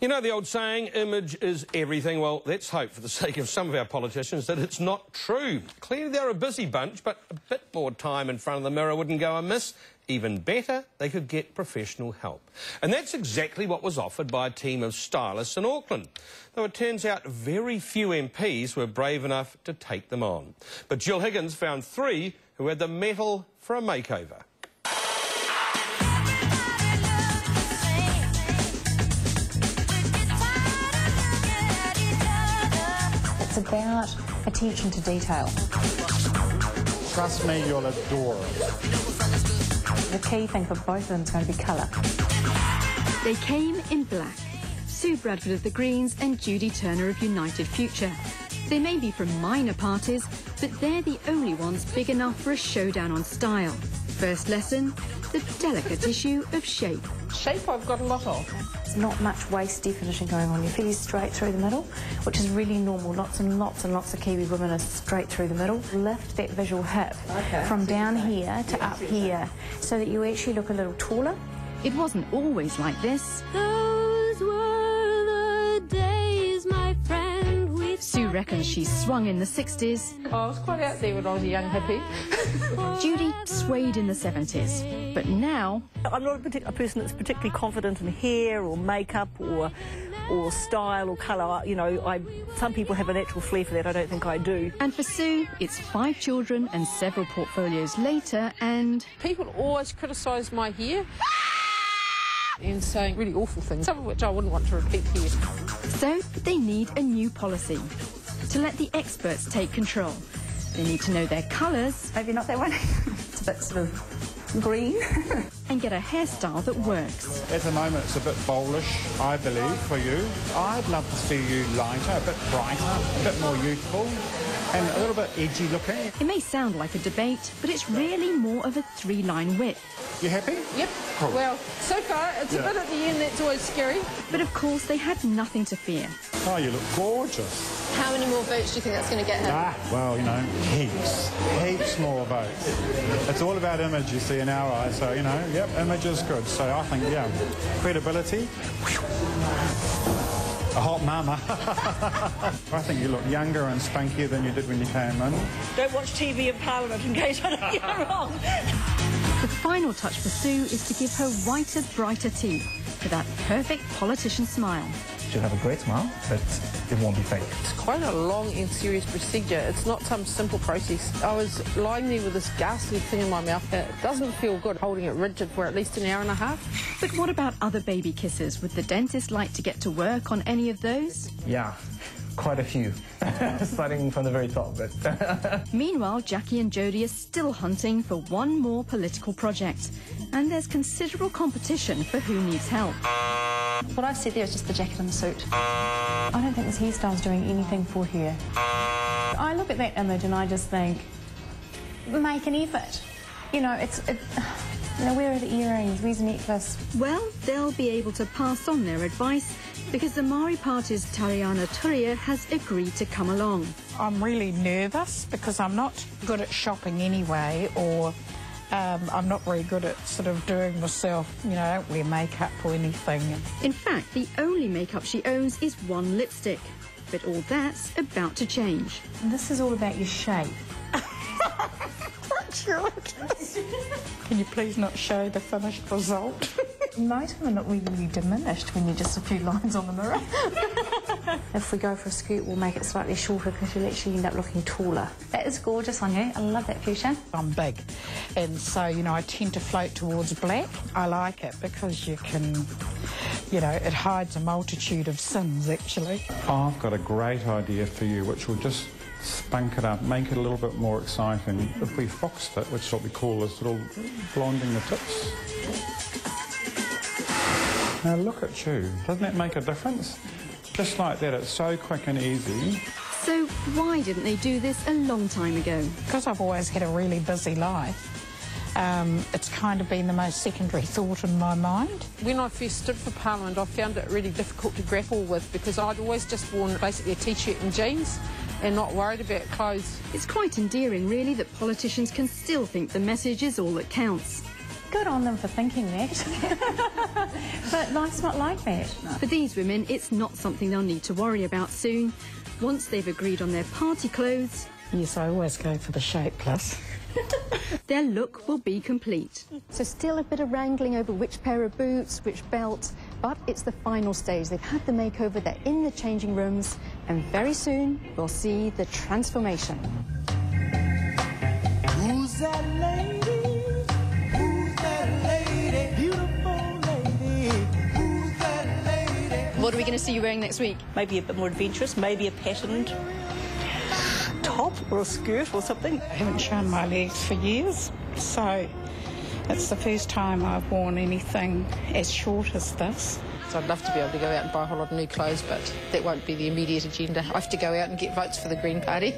You know the old saying, image is everything. Well, let's hope, for the sake of some of our politicians, that it's not true. Clearly they're a busy bunch, but a bit more time in front of the mirror wouldn't go amiss. Even better, they could get professional help. And that's exactly what was offered by a team of stylists in Auckland. Though it turns out very few MPs were brave enough to take them on. But Jill Higgins found 3 who had the mettle for a makeover. It's about attention to detail. Trust me, you'll adore it. The key thing for both of them is going to be colour. They came in black. Sue Bradford of the Greens and Judy Turner of United Future. They may be from minor parties, but they're the only ones big enough for a showdown on style. First lesson, the delicate issue of shape. Shape I've got a lot of. There's not much waist definition going on. Your feet is straight through the middle, which is really normal. Lots and lots and lots of Kiwi women are straight through the middle. Lift that visual hip from down here to up here so that you actually look a little taller. It wasn't always like this. Those were the days, my friend. Sue reckons she swung in the 60s. I was quite out there when I was a young hippie. Judy swayed in the 70s. But now... I'm not a person that's particularly confident in hair or makeup or style or colour. You know, some people have a natural flair for that. I don't think I do. And for Sue, it's 5 children and several portfolios later and... People always criticise my hair and saying really awful things, some of which I wouldn't want to repeat here. So they need a new policy to let the experts take control. They need to know their colours. Maybe not that one. It's a bit sort of green. And get a hairstyle that works. At the moment, it's a bit bowlish, I believe, for you. I'd love to see you lighter, a bit brighter, a bit more youthful, and a little bit edgy looking. It may sound like a debate, but it's really more of a 3-line whip. You happy? Yep. Cool. Well, so far, it's a bit at the end that's always scary. But of course, they had nothing to fear. Oh, you look gorgeous. How many more votes do you think that's going to get him? Well, you know, heaps more votes. It's all about image, you see, in our eyes. So, you know, yep, image is good. So I think, yeah, credibility. A hot mama. I think you look younger and spunkier than you did when you came in. Don't watch TV in Parliament in case I don't get it wrong. The final touch for Sue is to give her whiter, brighter teeth for that perfect politician smile. She'll have a great smile, but it won't be fake. It's quite a long and serious procedure. It's not some simple process. I was lying there with this ghastly thing in my mouth. It doesn't feel good holding it rigid for at least an hour and a half. But what about other baby kisses? Would the dentist like to get to work on any of those? Yeah, quite a few. Starting from the very top, but... Meanwhile, Jackie and Jodie are still hunting for one more political project. And there's considerable competition for who needs help. What I've said there is just the jacket and the suit. I don't think this hairstyle's doing anything for her. I look at that image and I just think, make an effort. You know, you know, where are the earrings? Where's the necklace? Well, they'll be able to pass on their advice because the Maori Party's Tariana Turia has agreed to come along. I'm really nervous because I'm not good at shopping anyway, or I'm not very good at sort of doing myself, you know, I don't wear makeup or anything. In fact, the only makeup she owns is one lipstick. But all that's about to change. This is all about your shape. Can you please not show the finished result? Most of them are not really diminished when you're just a few lines on the mirror. If we go for a skirt, we'll make it slightly shorter because you'll actually end up looking taller. That is gorgeous on you. I love that fuchsia. I'm big, and so, you know, I tend to float towards black. I like it because you can, you know, it hides a multitude of sins, actually. I've got a great idea for you, which will just spunk it up, make it a little bit more exciting. If we foxed it, which is what we call this little blonding the tips. Now look at you. Doesn't that make a difference? Just like that, it's so quick and easy. So why didn't they do this a long time ago? Because I've always had a really busy life. It's kind of been the most secondary thought in my mind. When I first stood for Parliament, I found it really difficult to grapple with because I'd always just worn basically a T-shirt and jeans and not worried about clothes. It's quite endearing, really, that politicians can still think the message is all that counts. Good on them for thinking that. But life's not like that. For these women, it's not something they'll need to worry about soon. Once they've agreed on their party clothes... Yes, I always go for the shapeless. their look will be complete. So still a bit of wrangling over which pair of boots, which belt, but it's the final stage. They've had the makeover, they're in the changing rooms, and very soon we'll see the transformation. Who's that lady? Who's that lady? Beautiful lady. Who's that lady? What are we going to see you wearing next week? Maybe a bit more adventurous, maybe a patterned top or a skirt or something. I haven't shown my legs for years, so it's the first time I've worn anything as short as this. So I'd love to be able to go out and buy a whole lot of new clothes, but that won't be the immediate agenda. I have to go out and get votes for the Green Party.